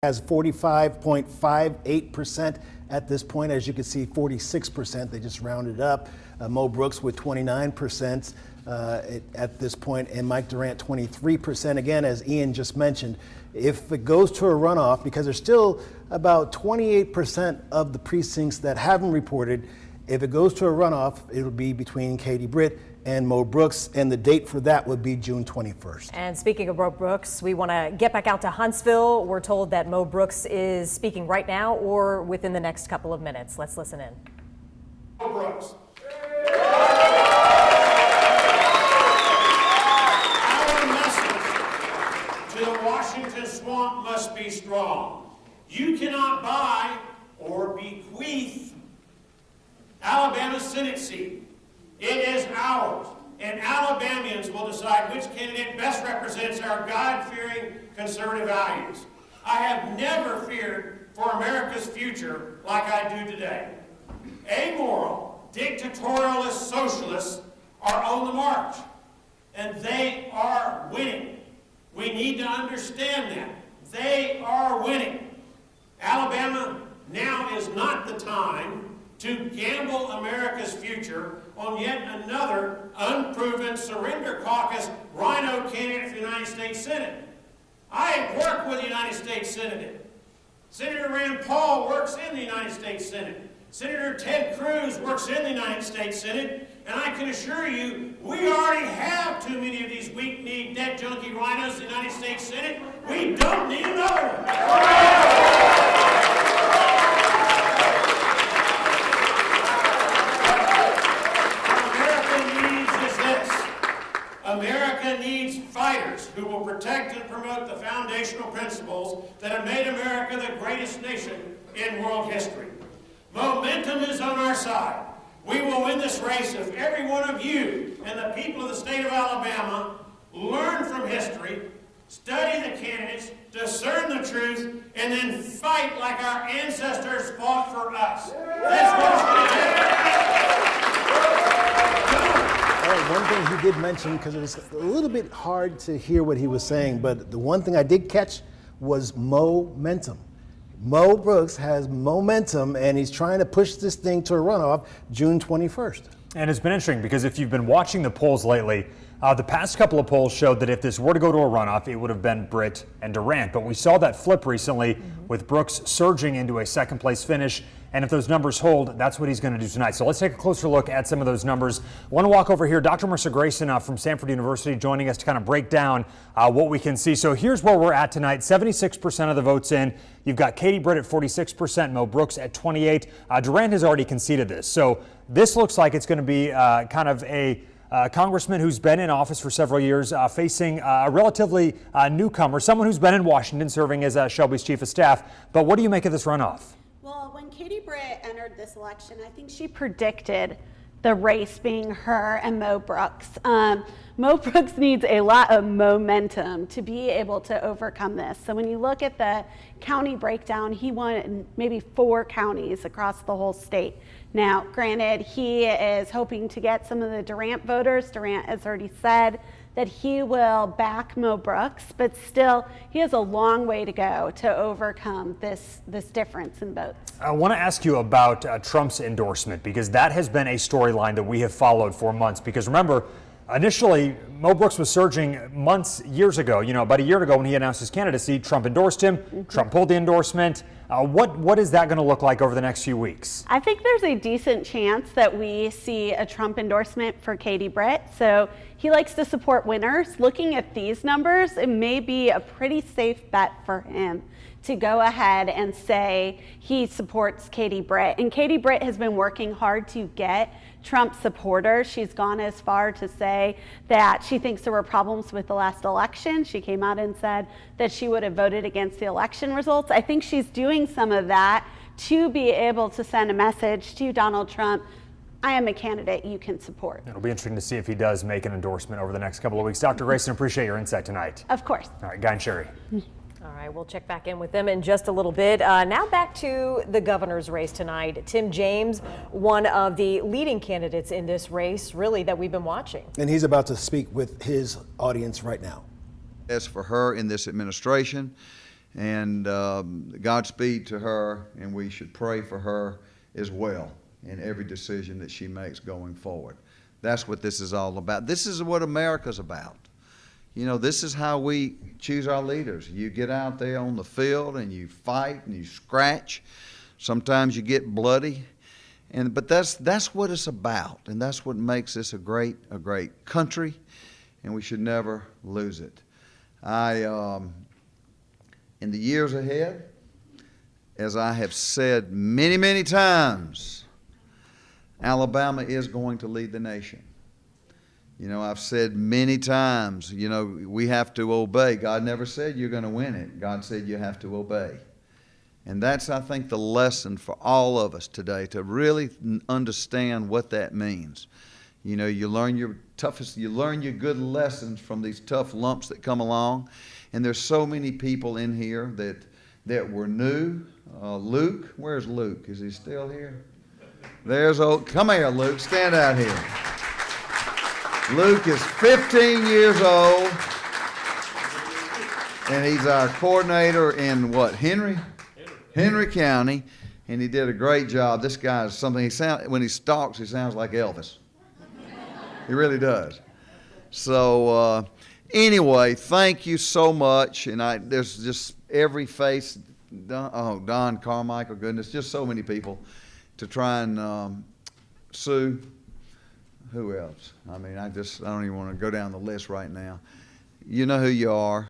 has 45.58% at this point. As you can see, 46%. They just rounded up. Mo Brooks with 29% at this point, and Mike Durant 23%. Again, as Ian just mentioned, if it goes to a runoff, because there's still about 28% of the precincts that haven't reported, if it goes to a runoff, it'll be between Katie Britt and Mo Brooks, and the date for that would be June 21st. And speaking of Mo Brooks, we want to get back out to Huntsville. We're told that Mo Brooks is speaking right now or within the next couple of minutes. Let's listen in. Mo Brooks. Our message to the Washington swamp must be strong. You cannot buy or bequeath Alabama's Senate seat. It is ours, and Alabamians will decide which candidate best represents our God-fearing conservative values. I have never feared for America's future like I do today. Amoral, dictatorialist socialists are on the march, and they are winning. We need to understand that. They are winning. Alabama now is not the time to gamble America's future on yet another unproven surrender caucus rhino candidate for the United States Senate. I work with the United States Senate. Senator Rand Paul works in the United States Senate. Senator Ted Cruz works in the United States Senate. And I can assure you, we already have too many of these weak-kneed, dead junkie rhinos in the United States Senate. We don't need another one. America needs fighters who will protect and promote the foundational principles that have made America the greatest nation in world history. Momentum is on our side. We will win this race if every one of you and the people of the state of Alabama learn from history, study the candidates, discern the truth, and then fight like our ancestors fought for us. That's what it's going to take. One thing he did mention, because it was a little bit hard to hear what he was saying, but the one thing I did catch was momentum. Mo Brooks has momentum, and he's trying to push this thing to a runoff June 21st. And it's been interesting because if you've been watching the polls lately, the past couple of polls showed that if this were to go to a runoff, it would have been Britt and Durant. But we saw that flip recently with Brooks surging into a second place finish. And if those numbers hold, that's what he's going to do tonight. So let's take a closer look at some of those numbers. I want to walk over here. Dr. Marissa Grayson from Stanford University joining us to kind of break down what we can see. So here's where we're at tonight. 76% of the votes in. You've got Katie Britt at 46%, Mo Brooks at 28%. Durant has already conceded this. So this looks like it's going to be kind of a congressman who's been in office for several years, facing a relatively newcomer, someone who's been in Washington serving as Shelby's chief of staff. But what do you make of this runoff? Well, when Katie Britt entered this election, I think she predicted the race being her and Mo Brooks. Mo Brooks needs a lot of momentum to be able to overcome this. So when you look at the county breakdown, he won maybe 4 counties across the whole state. Now, granted, he is hoping to get some of the Durant voters. Durant has already said that he will back Mo Brooks, but still, he has a long way to go to overcome this difference in votes. I want to ask you about Trump's endorsement, because that has been a storyline that we have followed for months. Because remember, initially, Mo Brooks was surging years ago. You know, about a year ago when he announced his candidacy, Trump endorsed him. Trump pulled the endorsement. What is that going to look like over the next few weeks? I think there's a decent chance that we see a Trump endorsement for Katie Britt. So he likes to support winners. Looking at these numbers, it may be a pretty safe bet for him to go ahead and say he supports Katie Britt. And Katie Britt has been working hard to get Trump supporters. She's gone as far to say that she thinks there were problems with the last election. She came out and said that she would have voted against the election results. I think she's doing some of that to be able to send a message to Donald Trump. I am a candidate you can support. It'll be interesting to see if he does make an endorsement over the next couple of weeks. Dr. Grayson, appreciate your insight tonight. Of course. All right, Guy and Sherry. All right, we'll check back in with them in just a little bit. Now back to the governor's race tonight. Tim James, one of the leading candidates in this race, really, that we've been watching. And he's about to speak with his audience right now. As for her in this administration, And Godspeed to her, and we should pray for her as well in every decision that she makes going forward. That's what this is all about. This is what America's about. You know, this is how we choose our leaders. You get out there on the field and you fight and you scratch. Sometimes you get bloody. But that's what it's about, and that's what makes this a great country, and we should never lose it. In the years ahead, as I have said many, many times, Alabama is going to lead the nation. You know, I've said many times, you know, we have to obey. God never said you're going to win it. God said you have to obey. And that's, I think, the lesson for all of us today, to really understand what that means. You know, you learn your good lessons from these tough lumps that come along. And there's so many people in here that were new. Luke, where's Luke? Is he still here? There's old, come here, Luke, stand out here. Luke is 15 years old, and he's our coordinator in what, Henry County, and he did a great job. This guy is something, when he stalks, he sounds like Elvis. He really does. So anyway, thank you so much. And there's just every face, Don Carmichael, goodness, just so many people to try and Sue. Who else? I mean, I don't even want to go down the list right now. You know who you are.